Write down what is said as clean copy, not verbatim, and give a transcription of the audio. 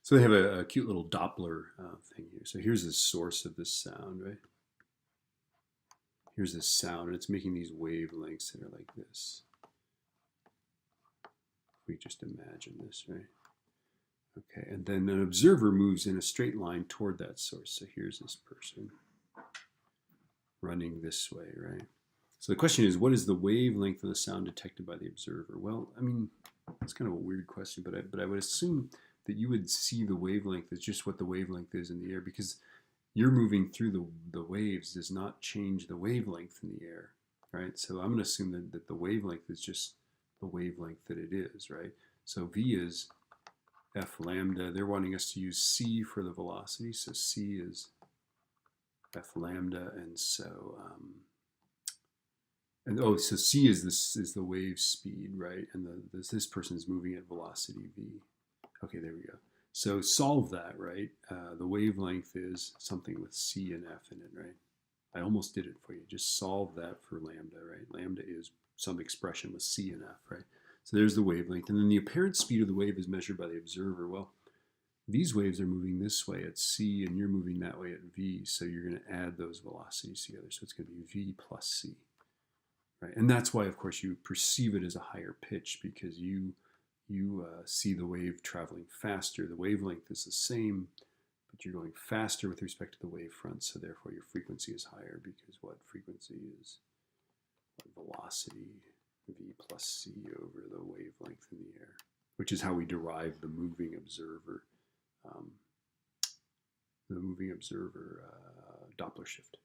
So they have a cute little Doppler thing here. So here's the source of this sound, right? Here's this sound, and it's making these wavelengths that are like this. If we just imagine this, right? Okay, and then an observer moves in a straight line toward that source. So here's this person running this way, right? So the question is, what is the wavelength of the sound detected by the observer? Well, I mean, that's kind of a weird question, but I would assume that you would see the wavelength as just what the wavelength is in the air, because you're moving through the waves does not change the wavelength in the air, right? So I'm going to assume that the wavelength is just the wavelength that it is, right? So V is F lambda. They're wanting us to use C for the velocity, so C is F lambda, and so so C is the wave speed, right? And this person is moving at velocity V. Okay, there we go. So solve that, right? The wavelength is something with C and F in it, right? I almost did it for you. Just solve that for lambda, right? Lambda is some expression with C and F, right? So there's the wavelength. And then the apparent speed of the wave is measured by the observer. Well, these waves are moving this way at C, and you're moving that way at V. So you're going to add those velocities together. So it's going to be V plus C, right? And that's why, of course, you perceive it as a higher pitch, because you see the wave traveling faster. The wavelength is the same, but you're going faster with respect to the wave front, so therefore your frequency is higher, because what frequency is velocity v plus c over the wavelength in the air, which is how we derive the moving observer, Doppler shift.